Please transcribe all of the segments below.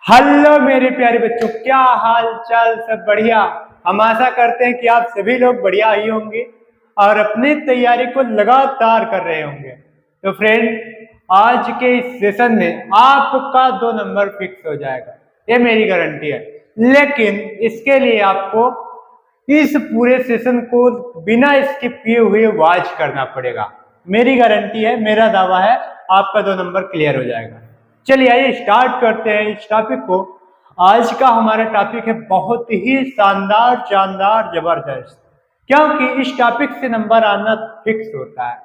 Hello मेरे प्यारे बच्चों, क्या हाल चाल? सब बढ़िया। हम आशा करते हैं कि आप सभी लोग बढ़िया ही होंगे और अपनी तैयारी को लगातार कर रहे होंगे। तो फ्रेंड, आज के इस सेशन में आपका 2 नंबर फिक्स हो जाएगा, ये मेरी गारंटी है। लेकिन इसके लिए आपको इस पूरे सेशन को बिना स्किप किए हुए वॉच करना पड़ेगा। मेरी गारंटी है, मेरा दावा है, आपका 2 नंबर क्लियर हो जाएगा। चलिए आइए स्टार्ट करते हैं इस टॉपिक को। आज का हमारा टॉपिक है बहुत ही शानदार, शानदार, जबरदस्त, क्योंकि इस टॉपिक से नंबर आना फिक्स होता है।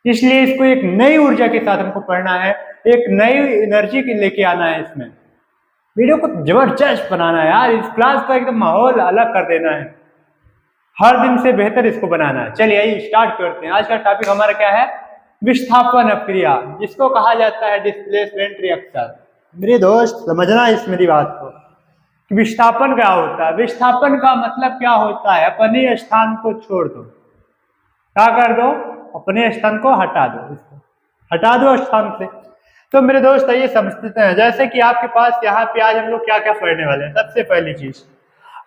इसलिए इसको एक नई ऊर्जा के साथ हमको पढ़ना है, एक नई एनर्जी लेके आना है। इसमें वीडियो को जबरदस्त बनाना है यार, इस क्लास का एकदम माहौल अलग कर देना है, हर दिन से बेहतर इसको बनाना है। चलिए आइए स्टार्ट करते हैं। आज का टॉपिक हमारा क्या है? विस्थापन अपक्रिया, जिसको कहा जाता है डिस्प्लेसमेंट रिएक्शन। मेरे दोस्त समझना इस मेरी बात को कि विस्थापन क्या होता है। विस्थापन का मतलब क्या होता है? अपने स्थान को छोड़ दो, क्या कर दो? अपने स्थान को हटा दो, इसको हटा दो स्थान से। तो मेरे दोस्त आइए समझते हैं। जैसे कि आपके पास यहाँ पे आज हम लोग क्या क्या पढ़ने वाले हैं। सबसे पहली चीज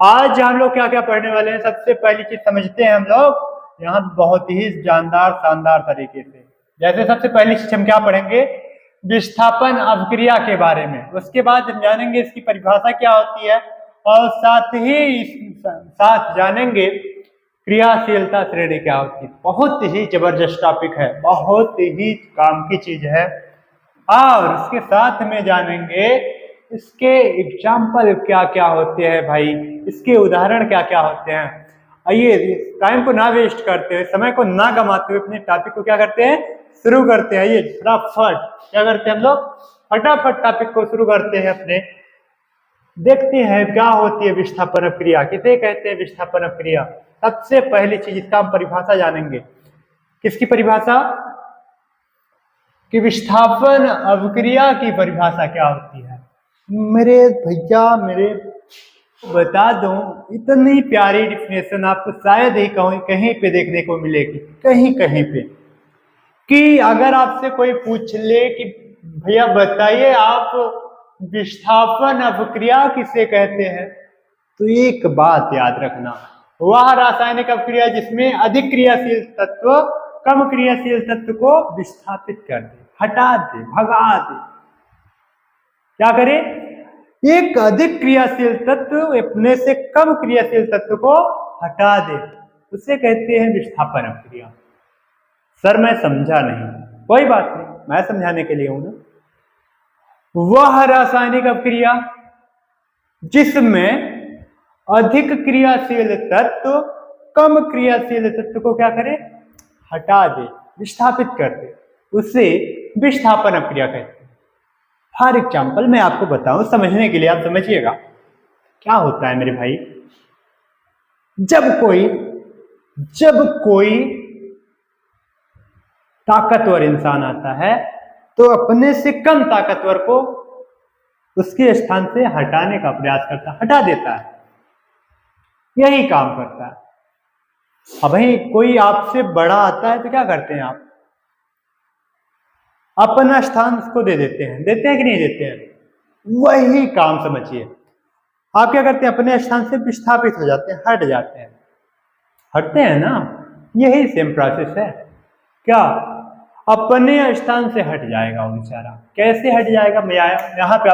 आज हम लोग क्या क्या पढ़ने वाले हैं, सबसे पहली चीज समझते हैं हम लोग यहाँ बहुत ही जानदार शानदार तरीके से। जैसे सबसे पहली चीज हम क्या पढ़ेंगे? विस्थापन अवक्रिया के बारे में। उसके बाद हम जानेंगे इसकी परिभाषा क्या होती है, और साथ जानेंगे क्रियाशीलता श्रेणी क्या होती है। बहुत ही जबरदस्त टॉपिक है, बहुत ही काम की चीज है। और उसके साथ में जानेंगे इसके एग्जाम्पल क्या क्या होते हैं भाई, इसके उदाहरण क्या क्या होते हैं। आइए टाइम को ना वेस्ट करते हुए, समय को ना गंवाते हुए अपने टॉपिक को क्या करते हैं, शुरू करते हैं। आइए फटाफट क्या करते हैं हम लोग, फटाफट टॉपिक को शुरू करते हैं अपने। देखते हैं क्या होती है विस्थापन अपक्रिया, किसे कहते हैं विस्थापन अपक्रिया। सबसे पहली चीज इसका हम परिभाषा जानेंगे। किसकी परिभाषा? कि विस्थापन अपक्रिया की परिभाषा क्या होती है। मेरे भैया, मेरे बता दूं, इतनी प्यारी डिफिनेशन आपको शायद ही कहीं पे देखने को मिलेगी, कहीं कहीं पे। कि अगर आपसे कोई पूछ ले कि भैया बताइए आप विस्थापन अपक्रिया किसे कहते हैं, तो एक बात याद रखना, वह रासायनिक अपक्रिया जिसमें अधिक क्रियाशील तत्व कम क्रियाशील तत्व को विस्थापित कर दे, हटा दे, भगा दे। क्या करे? एक अधिक क्रियाशील तत्व अपने से कम क्रियाशील तत्व को हटा दे, उसे कहते हैं विस्थापन अपक्रिया। सर मैं समझा नहीं, कोई बात नहीं, मैं समझाने के लिए हूं ना। वह रासायनिक अपक्रिया जिसमें अधिक क्रियाशील तत्व कम क्रियाशील तत्व को क्या करे? हटा दे, विस्थापित कर दे, उसे विस्थापन अपक्रिया कहते हैं। फॉर एग्जाम्पल मैं आपको बताऊं, समझने के लिए आप समझिएगा क्या होता है मेरे भाई। जब कोई ताकतवर इंसान आता है तो अपने से कम ताकतवर को उसके स्थान से हटाने का प्रयास करता है, हटा देता है, यही काम करता है। अब भाई कोई आपसे बड़ा आता है तो क्या करते हैं आप? अपना स्थान उसको दे देते हैं कि नहीं देते हैं? वही काम समझिए, आप क्या करते हैं? अपने स्थान से विस्थापित हो जाते हैं, हट जाते हैं, हटते हैं ना। यही सेम प्रोसेस है। क्या? अपने स्थान से हट जाएगा वो बेचारा। कैसे हट जाएगा? मैं यहाँ पे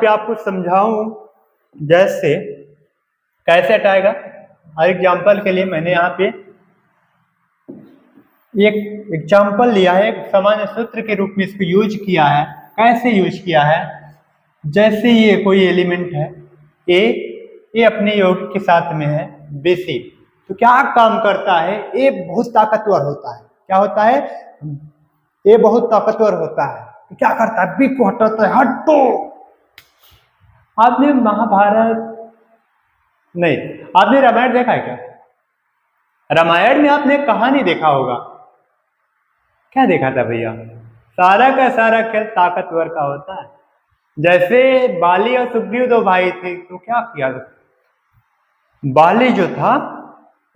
आपको समझाऊं, जैसे कैसे हटाएगा। हर एग्जाम्पल के लिए मैंने यहाँ पे एक एग्जाम्पल लिया है, एक सामान्य सूत्र के रूप में इसको यूज किया है। कैसे यूज किया है? जैसे ये कोई एलिमेंट है ए अपने योग के साथ में है बेसी, तो क्या काम करता है? ए बहुत ताकतवर होता है। क्या होता है? ए बहुत ताकतवर होता है, तो क्या करता है? बी को हटाता है, हटो। आपने महाभारत नहीं, आपने रामायण देखा है क्या? रामायण में आपने कहानी देखा होगा, क्या देखा था भैया? सारा का सारा खेल ताकतवर का होता है। जैसे बाली और सुग्रीव 2 भाई थे, तो क्या किया? बाली जो था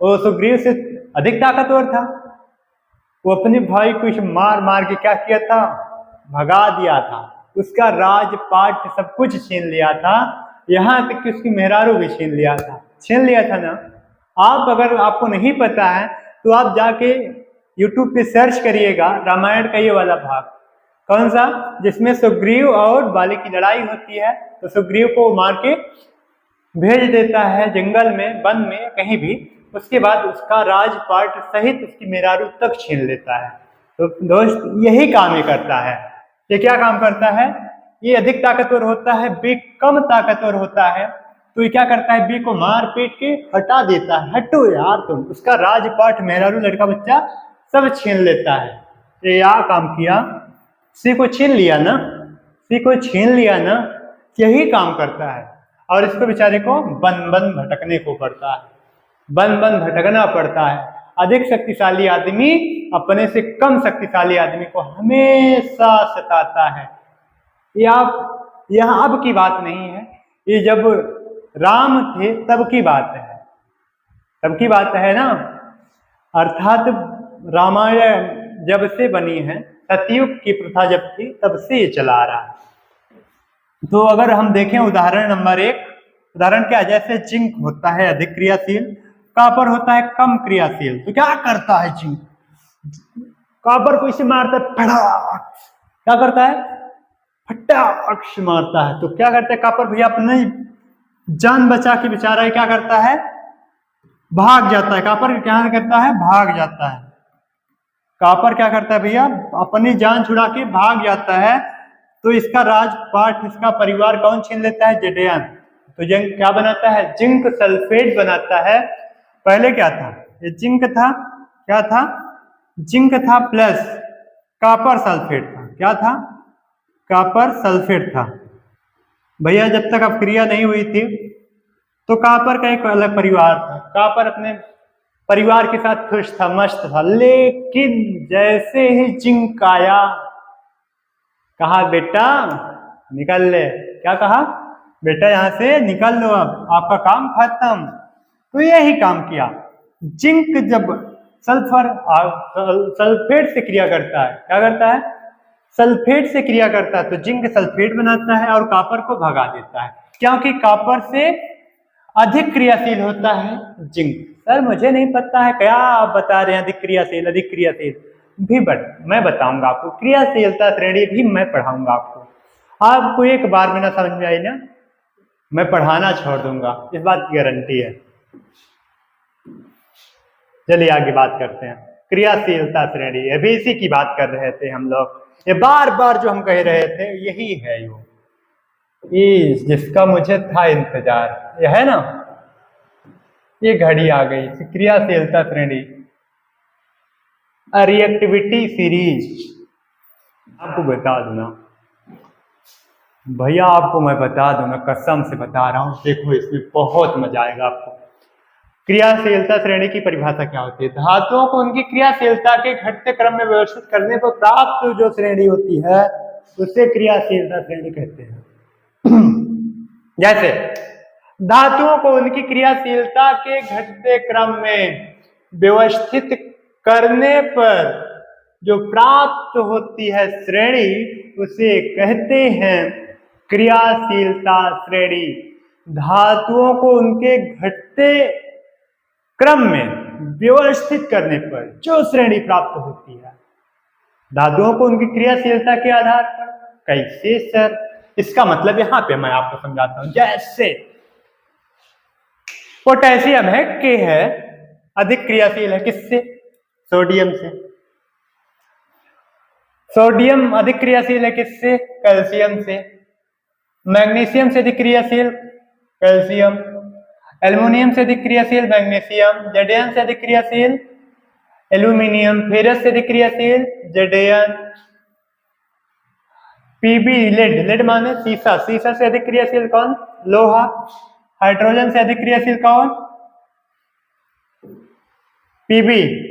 वो सुग्रीव से अधिक ताकतवर था। वो अपने भाई को मार मार के क्या किया था? भगा दिया था, उसका राजपाट सब कुछ छीन लिया था, यहाँ तक कि उसकी मेहरारू भी छीन लिया था ना। आप अगर आपको नहीं पता है तो आप जाके यूट्यूब पे सर्च करिएगा रामायण का ये वाला भाग, कौन सा, जिसमें सुग्रीव और बाली की लड़ाई होती है। तो सुग्रीव को मार के भेज देता है जंगल में, वन में, कहीं भी। उसके बाद उसका राजपाट सहित उसकी मेहरारू तक छीन लेता है। तो दोस्त यही काम ये करता है। ये क्या काम करता है? ये अधिक ताकतवर होता है, बी कम ताकतवर होता है। तो ये क्या करता है? बी को मार पीट के हटा देता है, हटो यार तुम। उसका राजपाट, मेहरारू, लड़का बच्चा सब छीन लेता है। ये क्या काम किया? सी को छीन लिया ना, सी को छीन लिया ना, यही काम करता है। और इसको बेचारे को बन बन भटकने को पड़ता है, बन बन भटकना पड़ता है। अधिक शक्तिशाली आदमी अपने से कम शक्तिशाली आदमी को हमेशा सताता है। ये आप यहाँ अब की बात नहीं है, ये जब राम थे तब की बात है, तब की बात है ना। अर्थात रामायण जब से बनी है, सतयुग की प्रथा जब थी तब से ये चला आ रहा है। तो अगर हम देखें उदाहरण नंबर 1, उदाहरण क्या, जैसे जिंक होता है अधिक क्रियाशील, कॉपर होता है कम क्रियाशील। तो क्या करता है जिंक? कॉपर को इसे मारता है, फटाक, क्या करता है? फटाक से मारता है। तो क्या करता है कॉपर भैया? अपनी जान बचा के बेचारा क्या करता है? भाग जाता है। कॉपर क्या करता है? भाग जाता है। कॉपर क्या करता है भैया? अपनी जान छुड़ा के भाग जाता है। तो इसका राजपाट, इसका परिवार कौन छीन लेता है? जेडेयन। तो जिंक क्या बनाता है? जिंक सल्फेट बनाता है। पहले क्या था? ये जिंक था, क्या था? जिंक था प्लस कॉपर सल्फेट था। क्या था? कॉपर सल्फेट था। भैया जब तक अब क्रिया नहीं हुई थी तो कॉपर का एक अलग परिवार था। कॉपर अपने परिवार के साथ खुश था, मस्त था। लेकिन जैसे ही जिंक आया, कहा बेटा निकल ले। क्या कहा? बेटा यहां से निकल लो, अब आपका काम खत्म। तो यही काम किया। जिंक जब सल्फेट से क्रिया करता है, क्या करता है? सल्फेट से क्रिया करता है। तो जिंक सल्फेट बनाता है और कॉपर को भगा देता है, क्योंकि कॉपर से अधिक क्रियाशील होता है जिंक। सर मुझे नहीं पता है, क्या आप बता रहे हैं? अधिक क्रियाशील, अधिक क्रियाशील भी, बट मैं बताऊंगा आपको, क्रियाशीलता श्रेणी भी मैं पढ़ाऊंगा आपको। आपको एक बार में ना समझ में आई ना, मैं पढ़ाना छोड़ दूंगा, इस बात की गारंटी है। चलिए आगे बात करते हैं। क्रियाशीलता श्रेणी, अभी इसी की बात कर रहे थे हम लोग। ये बार बार जो हम कह रहे थे यही है, ये जिसका मुझे था इंतजार, ये है ना, ये घड़ी आ गई। क्रियाशीलता श्रेणी, रिएक्टिविटी सीरीज। आपको बता दूं ना भैया, आपको मैं बता दूं ना, कसम से बता रहा हूं, देखो इसमें बहुत मजा आएगा आपको। क्रियाशीलता श्रेणी की परिभाषा क्या होती है? धातुओं को उनकी क्रियाशीलता के घटते क्रम में व्यवस्थित करने पर प्राप्त जो श्रेणी होती है उसे क्रियाशीलता श्रेणी कहते हैं। जैसे धातुओं को उनकी क्रियाशीलता के घटते क्रम में व्यवस्थित करने पर जो प्राप्त होती है श्रेणी, उसे कहते हैं क्रियाशीलता श्रेणी। धातुओं को उनके घटते क्रम में व्यवस्थित करने पर जो श्रेणी प्राप्त होती है, धातुओं को उनकी क्रियाशीलता के आधार पर। कैसे सर? इसका मतलब यहां पे मैं आपको समझाता हूं। जैसे पोटेशियम है, के है, अधिक क्रियाशील है किससे? सोडियम से। सोडियम अधिक क्रियाशील है किससे? कैल्शियम से। मैग्नीशियम से अधिक क्रियाशील कैल्शियम। एल्युमिनियम से अधिक क्रियाशील मैग्नीशियम। जेडेयन से अधिक क्रियाशील एल्यूमिनियम। फेरस से अधिक क्रियाशील जेडेयन। पीबी लेड, लेड माने सीसा, सीसा से अधिक क्रियाशील कौन? लोहा। हाइड्रोजन से अधिक क्रियाशील कौन? पीबी।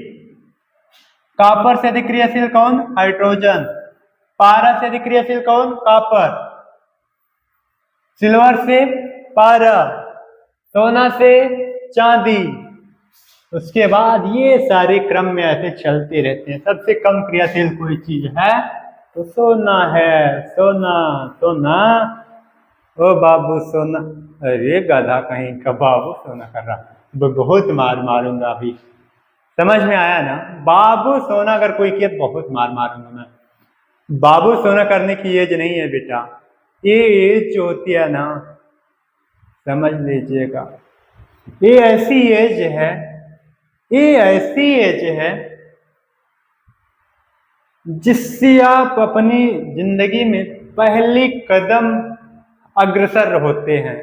कॉपर से अधिक क्रियाशील कौन? हाइड्रोजन। पारा से अधिक क्रियाशील कौन? कॉपर। सिल्वर से पारा। सोना से चांदी। उसके बाद ये सारे क्रम में ऐसे चलते रहते हैं। सबसे कम क्रियाशील कोई चीज है तो सोना है, सोना सोना, ओ बाबू सोना। अरे गधा कहीं का, बाबू सोना कर रहा, बहुत मार मारूंगा अभी। समझ में आया ना? बाबू सोना अगर कोई किया बहुत मार मारूंगा मैं। बाबू सोना करने की एज नहीं है बेटा, ये एज जो होती है ना, समझ लीजिएगा, ये ऐसी एज है, ये ऐसी एज है जिससे आप अपनी जिंदगी में पहली कदम अग्रसर होते हैं।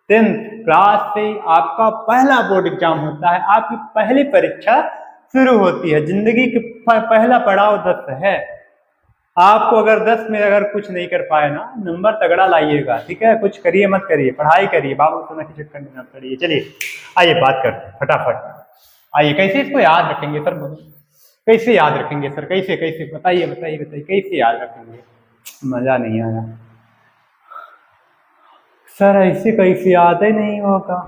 10th क्लास से आपका पहला बोर्ड एग्जाम होता है, आपकी पहली परीक्षा शुरू होती है। जिंदगी की पहला पड़ाव 10 है। आपको अगर 10 में अगर कुछ नहीं कर पाए ना, नंबर तगड़ा लाइएगा, ठीक है? कुछ करिए मत करिए, पढ़ाई करिए, बाबू सोना की चक्कर में मत पड़िए। चलिए आइए बात करते हैं फटाफट। आइए कैसे इसको याद रखेंगे सर? कैसे याद रखेंगे सर? कैसे कैसे बताइए बताइए बताइए, कैसे याद रखेंगे? मजा नहीं आया सर, ऐसे कैसे याद ही नहीं होगा?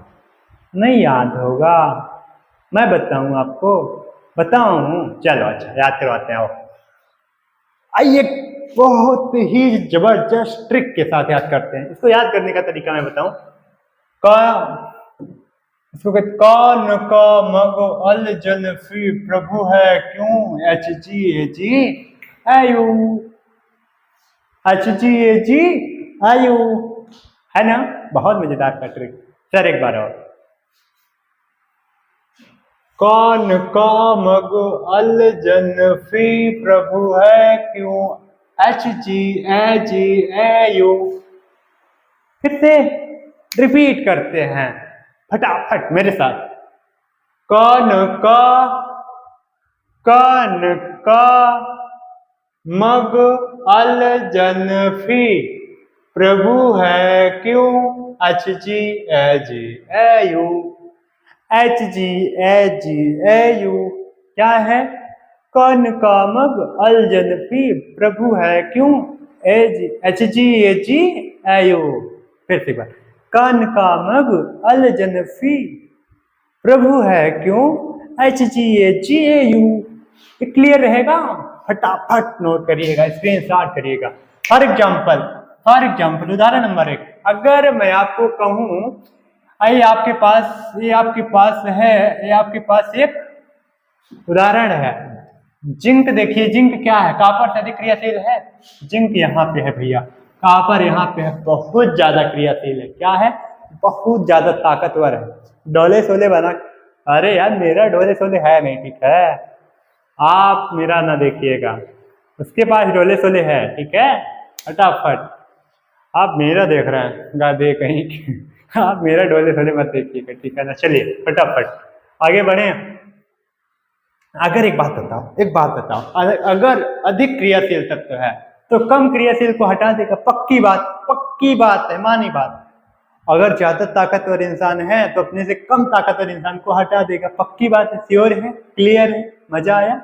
नहीं याद होगा, मैं बताऊं आपको, बताऊं? चलो अच्छा याद करवाते हैं। आओ आइए, बहुत ही जबरदस्त ट्रिक के साथ याद करते हैं। इसको याद करने का तरीका मैं बताऊं। का इसको कहते कौन का मग अल जल फी प्रभु है क्यों, एच जी ए जी आयु, एच जी ए जी आयु, है ना? बहुत मजेदार का ट्रिक। सर एक बार और, कौन का मग अल जन फी प्रभु है क्यों, H G A G A you. फिर से रिपीट करते हैं फटाफट मेरे साथ। कौन का मग अल जन फी प्रभु है क्यों, H G A G A U, H G A G A U. क्या है? कौन का मग अल जन फी प्रभु है क्यों, ए जी H G A G A you. फिर से बार, कौन का मग अल जन फी प्रभु है क्यों, H G A G A U. Clear रहेगा? फटाफट नोट करिएगा, स्क्रीनशॉट करिएगा। फॉर एग्जाम्पल उदाहरण नंबर 1, अगर मैं आपको कहूं ये आपके पास है, ये आपके पास एक उदाहरण है, जिंक। देखिए जिंक क्या है? कॉपर से अधिक क्रियाशील है। जिंक यहाँ पे है भैया, कॉपर यहाँ पे है, बहुत ज्यादा क्रियाशील है। क्या है? बहुत ज्यादा ताकतवर है। डोले सोले बना, अरे यार मेरा डोले सोले है नहीं, ठीक है? आप मेरा ना देखिएगा, उसके पास डोले सोले है, ठीक है? फटाफट, आप मेरा देख रहे हैं गाधे कहीं की। आप मेरा डोले सोले मत देखिएगा, ठीक है ना? चलिए फटाफट आगे बढ़े। अगर एक बात बताओ, अगर अधिक क्रियाशील तत्व है तो कम क्रियाशील को हटा देगा। पक्की बात है, मानी बात। अगर ज्यादा ताकतवर इंसान है तो अपने से कम ताकतवर इंसान को हटा देगा। पक्की बात है, श्योर है, क्लियर है, मजा आया?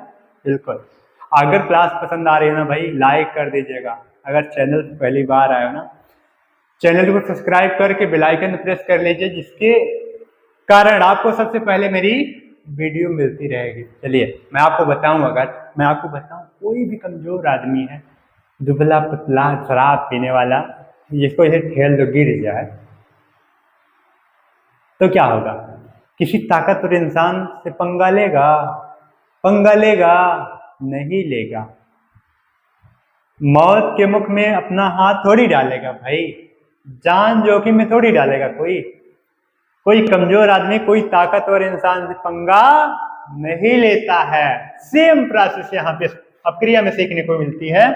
बिल्कुल। अगर क्लास पसंद आ रही है ना भाई, लाइक कर दीजिएगा। अगर चैनल पहली बार आए हो ना, चैनल को सब्सक्राइब करके बेल आइकन प्रेस कर लीजिए, जिसके कारण आपको सबसे पहले मेरी वीडियो मिलती रहेगी। चलिए मैं आपको बताऊं, कोई भी कमजोर आदमी है, दुबला पतला शराब पीने वाला, जिसको इसे ठेल दो गिर जाए, तो क्या होगा? किसी ताकतवर इंसान से पंगा लेगा? नहीं लेगा। मौत के मुख में अपना हाथ थोड़ी डालेगा भाई, जान जोखिम में थोड़ी डालेगा कोई कमजोर आदमी कोई ताकतवर इंसान से पंगा नहीं लेता है। सेम प्रोसेस यहाँ पे अपक्रिया में सीखने को मिलती है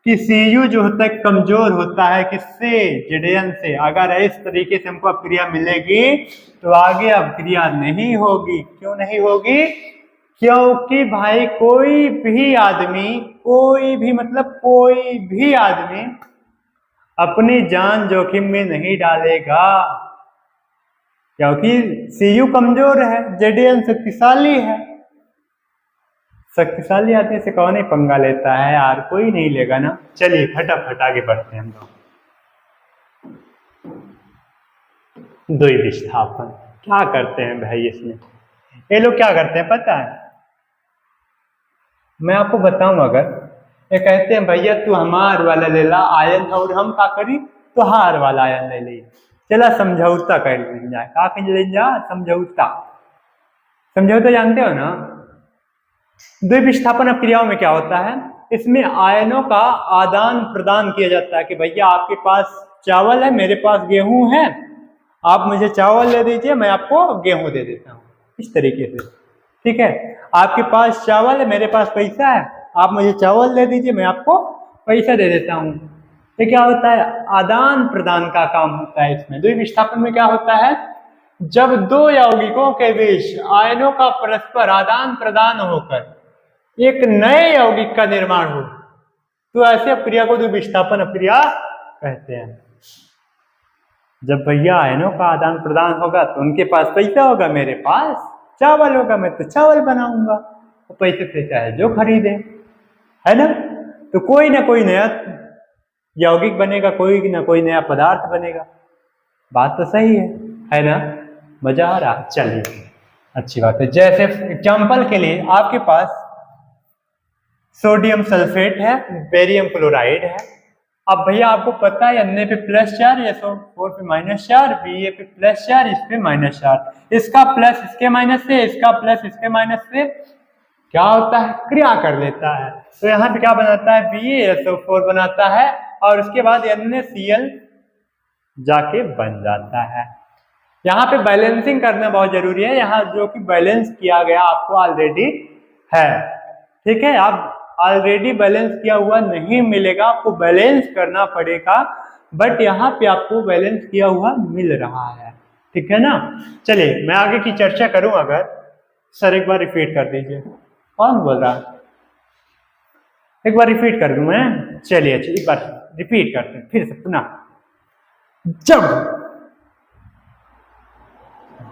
कि सीयू जो होता है कमजोर होता है, किससे? जेडेएन से। अगर इस तरीके से हमको अपक्रिया मिलेगी तो आगे अपक्रिया नहीं होगी। क्यों नहीं होगी? क्योंकि भाई कोई भी आदमी अपनी जान जोखिम में नहीं डालेगा, क्योंकि सीयू कमजोर है, जेडीएन शक्तिशाली है। शक्तिशाली आदमी से कौन ही पंगा लेता है यार, कोई नहीं लेगा ना। चलिए फटाफट आगे बढ़ते हैं हम लोग। द्वि विस्थापन क्या करते हैं भाई इसमें? ये लोग क्या करते हैं पता है? मैं आपको बताऊं, अगर ये कहते हैं भैया तू हमार वाला ले ला आयन और हम का करी तो हार वाला आयन ले ली। चला समझौता कर जाए, का कर जा समझौता। समझौता जानते हो ना? द्वीप विस्थापन अपक्रियाओं में क्या होता है, इसमें आयनों का आदान प्रदान किया जाता है कि भैया आपके पास चावल है, मेरे पास गेहूं है, आप मुझे चावल ले दीजिए, मैं आपको गेहूं दे देता हूँ, इस तरीके से। ठीक है, आपके पास चावल है, मेरे पास पैसा है, आप मुझे चावल दे दीजिए, मैं आपको पैसा दे देता हूँ। ये क्या होता है, आदान प्रदान का काम होता है इसमें। द्वीप विस्थापन में क्या होता है, जब दो यौगिकों के बीच आयनों का परस्पर आदान प्रदान होकर एक नए यौगिक का निर्माण हो तो ऐसे अपक्रिया को द्वीप विस्थापन अपक्रिया कहते हैं। जब भैया आयनों का आदान प्रदान होगा तो उनके पास पैसा होगा, मेरे पास चावल होगा, मैं तो चावल बनाऊंगा, तो पैसे से चाहे जो खरीदे, है ना? तो कोई ना कोई नया यौगिक बनेगा, कोई ना कोई नया पदार्थ बनेगा। बात तो सही है ना? मजा आ रहा? चलिए अच्छी बात है। जैसे एग्जाम्पल के लिए आपके पास सोडियम सल्फेट है, बेरियम क्लोराइड है। अब भैया आपको पता है Na पे +4, SO4 पे -4, Ba पे +4, इस पे -4, इसका प्लस इसके माइनस से, इसका प्लस इसके माइनस से क्या होता है, क्रिया कर लेता है। तो यहाँ पे क्या बनाता है, BaSO4 बनाता है और उसके बाद NaCl जाके बन जाता है। यहाँ पे बैलेंसिंग करना बहुत जरूरी है, यहाँ जो कि बैलेंस किया गया आपको ऑलरेडी है। ठीक है, आप ऑलरेडी बैलेंस किया हुआ नहीं मिलेगा, आपको बैलेंस करना पड़ेगा, बट यहाँ पे आपको बैलेंस किया हुआ मिल रहा है। ठीक है ना? चलिए मैं आगे की चर्चा करूं। अगर सर एक बार रिपीट कर दीजिए, कौन बोल रहा है? एक बार रिपीट कर दूं मैं? चलिए अच्छा एक बार रिपीट करते हैं फिर से पुनः।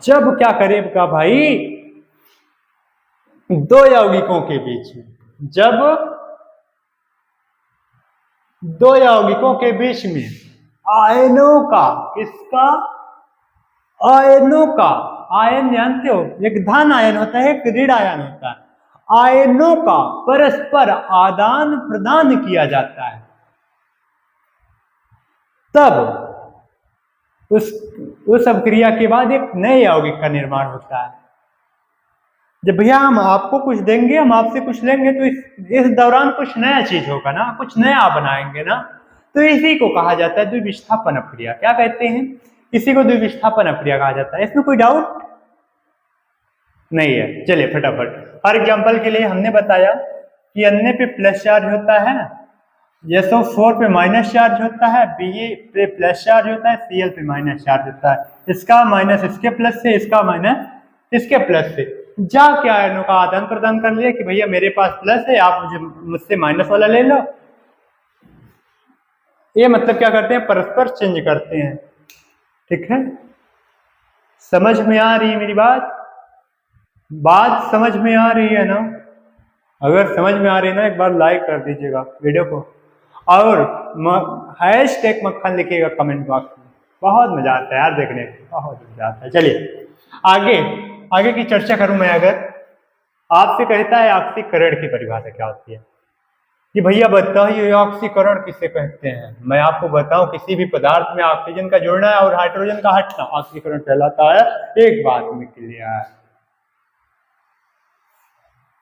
जब क्या करेगा भाई, दो यौगिकों के बीच में, जब दो यौगिकों के बीच में आयनों का, किसका, आयनों का, आयन जानते हो, एक धन आयन होता है, एक ऋण आयन होता है, आयनों का परस्पर आदान प्रदान किया जाता है, तब उस अपक्रिया के बाद एक नए यौगिक का निर्माण होता है। जब भैया हम आपको कुछ देंगे, हम आपसे कुछ लेंगे, तो इस दौरान कुछ नया चीज होगा ना, कुछ नया बनाएंगे ना, तो इसी को कहा जाता है द्वीप विस्थापन अपक्रिया। क्या कहते हैं? इसी को द्वीप विस्थापन अपक्रिया कहा जाता है। इसमें कोई डाउट नहीं है? चलिए फटाफट। फॉर एग्जाम्पल के लिए हमने बताया कि Na पे प्लस चार्ज होता है, SO4 पे माइनस चार्ज होता है, Ba पे प्लस चार्ज होता है, Cl पे माइनस चार्ज होता है। इसका माइनस इसके प्लस से, इसका माइनस इसके प्लस से जाके आयनों का आदान प्रदान कर लिया कि भैया मेरे पास प्लस है, आप मुझसे माइनस वाला ले लो। ये मतलब क्या करते हैं, परस्पर चेंज करते हैं। ठीक है, समझ में आ रही है मेरी बात? बात समझ में आ रही है ना? अगर समझ में आ रही है ना, एक बार लाइक कर दीजिएगा वीडियो को और #मक्खन लिखिएगा कमेंट बॉक्स में। बहुत मजा आता है यार देखने में, बहुत मजा आता है। चलिए आगे की चर्चा करूं मैं। अगर आपसे कहता है ऑक्सीकरण की परिभाषा क्या होती है, कि भैया बताइए ऑक्सीकरण किसे कहते हैं, मैं आपको बताऊं, किसी भी पदार्थ में ऑक्सीजन का जुड़ना है और हाइड्रोजन का हटना ऑक्सीकरण कहलाता है। एक बात में क्लियर,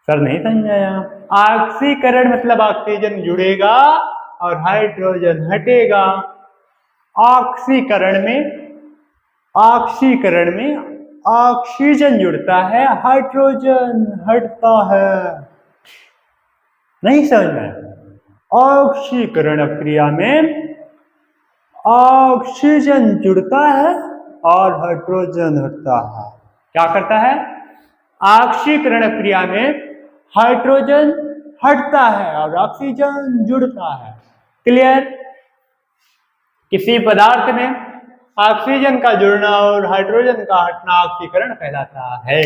सर नहीं समझाया? ऑक्सीकरण मतलब ऑक्सीजन जुड़ेगा और हाइड्रोजन हटेगा। ऑक्सीकरण में ऑक्सीजन जुड़ता है, हाइड्रोजन हटता है। नहीं समझ में? ऑक्सीकरण अपक्रिया में ऑक्सीजन जुड़ता है और हाइड्रोजन हटता है। क्या करता है? ऑक्सीकरण अपक्रिया में हाइड्रोजन हटता है और ऑक्सीजन जुड़ता है। क्लियर? किसी पदार्थ में ऑक्सीजन का जुड़ना और हाइड्रोजन का हटना ऑक्सीकरण कहलाता है।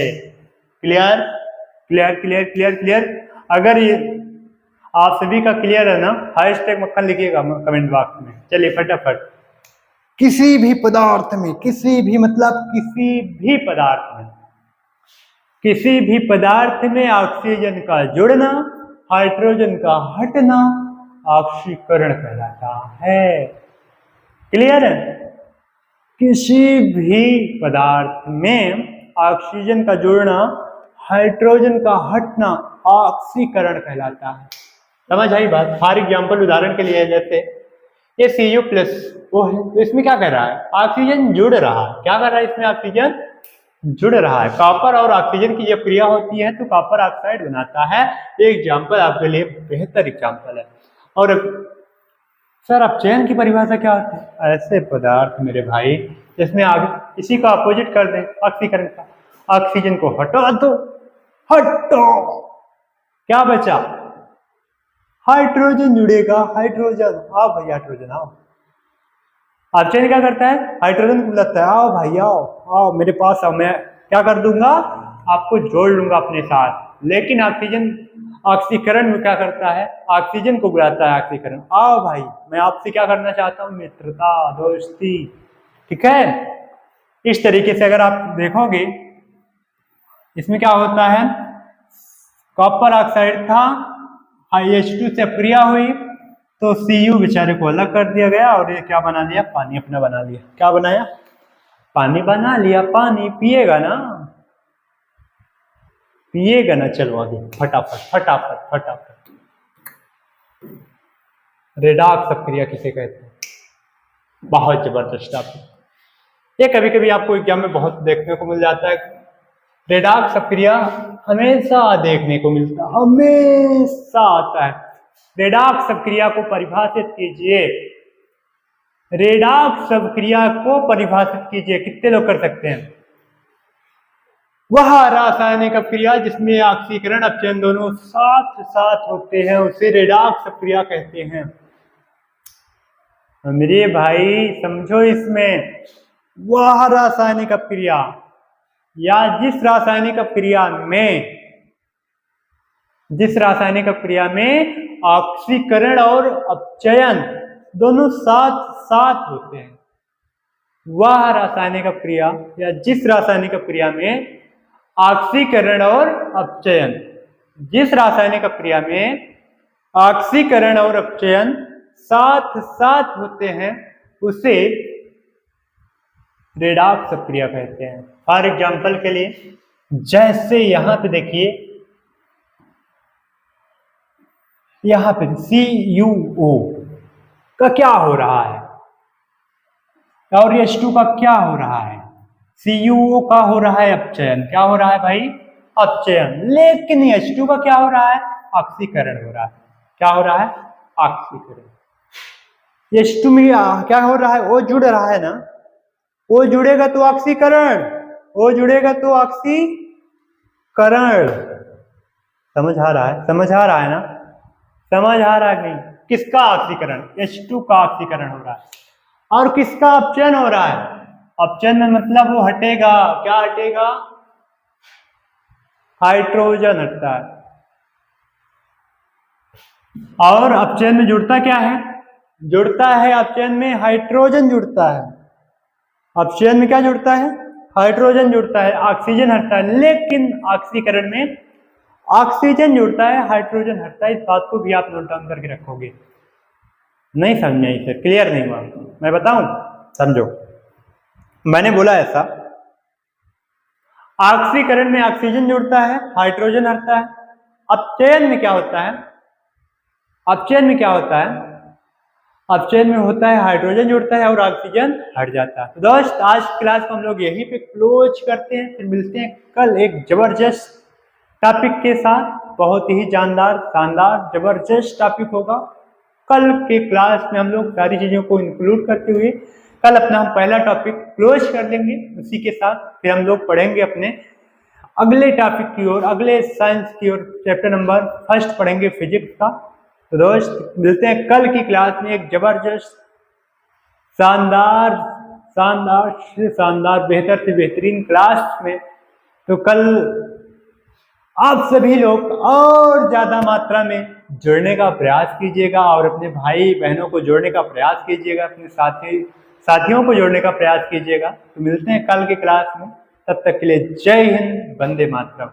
Clear clear clear clear clear? अगर ये आप सभी का क्लियर है ना, #मक्खन लिखिएगा कमेंट बॉक्स में। चलिए फटाफट। किसी भी पदार्थ में, किसी भी पदार्थ में ऑक्सीजन का जुड़ना, हाइड्रोजन का हटना ऑक्सीकरण कहलाता है। क्लियर है? किसी भी पदार्थ में ऑक्सीजन का जुड़ना, हाइड्रोजन का हटना ऑक्सीकरण कहलाता है। समझ आई बात? फॉर एग्जाम्पल, उदाहरण के लिए जैसे ये Cu प्लस वो है, तो इसमें क्या कर रहा है? ऑक्सीजन जुड़ रहा है। क्या कर रहा है इसमें? ऑक्सीजन जुड़ रहा है। कॉपर और ऑक्सीजन की जब क्रिया होती है तो कॉपर ऑक्साइड बनाता है। एक एग्जाम्पल आपके लिए बेहतर एग्जाम्पल है। और सर अपचयन की परिभाषा क्या होती है? ऐसे पदार्थ मेरे भाई जिसमें आगे इसी का अपोजिट कर दें, ऑक्सीकरण का, ऑक्सीजन को हटा दो, हटो, क्या बचा? हाइड्रोजन जुड़ेगा। हाइड्रोजन, आओ भाई हाइड्रोजन आओ। अपचयन क्या करता है? हाइड्रोजन को बुलाता है, आओ भाई आओ, आओ मेरे पास आओ, मैं क्या कर दूंगा? आपको जोड़ लूंगा अपने साथ। लेकिन ऑक्सीजन ऑक्सीकरण में क्या करता है? ऑक्सीजन को बुलाता है ऑक्सीकरण, आओ भाई मैं आपसे क्या करना चाहता हूं? मित्रता, दोस्ती। ठीक है? इस तरीके से अगर आप देखोगे इसमें क्या होता है, कॉपर ऑक्साइड था, H2 से क्रिया हुई तो Cu बेचारे को अलग कर दिया गया और ये क्या बना लिया? पानी अपना बना लिया। क्या बनाया? पानी बना लिया। पानी पिएगा ना? पिएगा ना? चलो आगे फटाफट फटाफट फटाफट। रेडॉक्स अपक्रिया किसे कहते हैं? बहुत जबरदस्त टॉपिक। ये कभी कभी आपको एग्जाम में बहुत देखने को मिल जाता है। रेडॉक्स अपक्रिया हमेशा देखने को मिलता है, हमेशा आता है। रेडॉक्स अपक्रिया को परिभाषित कीजिए। रेडॉक्स अपक्रिया को परिभाषित कीजिए। कितने लोग कर सकते हैं? वह रासायनिक अपक्रिया जिसमें ऑक्सीकरण अपचयन दोनों साथ साथ होते हैं उसे रेडॉक्स अपक्रिया कहते हैं। मेरे भाई समझो, इसमें वह रासायनिक अपक्रिया या जिस रासायनिक अपक्रिया में ऑक्सीकरण और अपचयन दोनों साथ साथ होते हैं, वह रासायनिक अपक्रिया या जिस रासायनिक अपक्रिया में ऑक्सीकरण और अपचयन, जिस रासायनिक अपक्रिया में ऑक्सीकरण और अपचयन साथ साथ होते हैं उसे रेडॉक्स अपक्रिया कहते हैं। फॉर एग्जाम्पल के लिए जैसे यहां पे देखिए, यहां पे CuO का क्या हो रहा है और H2 का क्या हो रहा है? CuO का हो रहा है अपचयन। क्या हो रहा है भाई? अपचयन। लेकिन H2 का क्या हो रहा है? ऑक्सीकरण हो रहा है। क्या हो रहा है? ऑक्सीकरण। H2 में क्या हो रहा है? O जुड़ रहा है ना? O जुड़ेगा तो ऑक्सीकरण, O जुड़ेगा तो ऑक्सीकरण। समझ आ रहा है? समझ आ रहा है ना? समझ आ रहा है नहीं? किसका ऑक्सीकरण? H2 का ऑक्सीकरण हो रहा है। और किसका अपचयन हो रहा है? अपचयन में मतलब वो हटेगा। क्या हटेगा? हाइड्रोजन हटता है। और अपचयन में जुड़ता क्या है? जुड़ता है अपचयन में हाइड्रोजन जुड़ता है। अपचयन में क्या जुड़ता है? हाइड्रोजन जुड़ता है, ऑक्सीजन हटता है। लेकिन ऑक्सीकरण में ऑक्सीजन जुड़ता है, हाइड्रोजन हटता है। इस बात को भी आप नोट डाउन करके रखोगे। नहीं समझे इसे? क्लियर नहीं हुआ? मैं बताऊं, समझो। मैंने बोला ऐसा, ऑक्सीकरण में ऑक्सीजन जुड़ता है, हाइड्रोजन हटता है। अपचयन में क्या होता है? अपचयन में क्या होता है? अपचयन में होता है हाइड्रोजन जुड़ता है और ऑक्सीजन हट जाता है। तो दोस्त आज क्लास को हम लोग यहीं पे क्लोज करते हैं, फिर मिलते हैं कल एक जबरदस्त टॉपिक के साथ। बहुत ही जानदार, शानदार, जबरदस्त टॉपिक होगा। कल के क्लास में हम लोग सारी चीजों को इंक्लूड करते हुए कल अपना हम पहला टॉपिक क्लोज कर लेंगे। उसी के साथ फिर हम लोग पढ़ेंगे अपने अगले टॉपिक की ओर, अगले साइंस की ओर। चैप्टर नंबर 1 पढ़ेंगे फिजिक्स का। तो दोस्त मिलते हैं कल की क्लास में एक जबरदस्त, शानदार शानदार से शानदार, बेहतर से बेहतरीन क्लास में। तो कल आप सभी लोग और ज्यादा मात्रा में जुड़ने का प्रयास कीजिएगा और अपने भाई बहनों को जोड़ने का प्रयास कीजिएगा, अपने साथियों को जोड़ने का प्रयास कीजिएगा। तो मिलते हैं कल के क्लास में। तब तक के लिए जय हिंद, वंदे मातरम।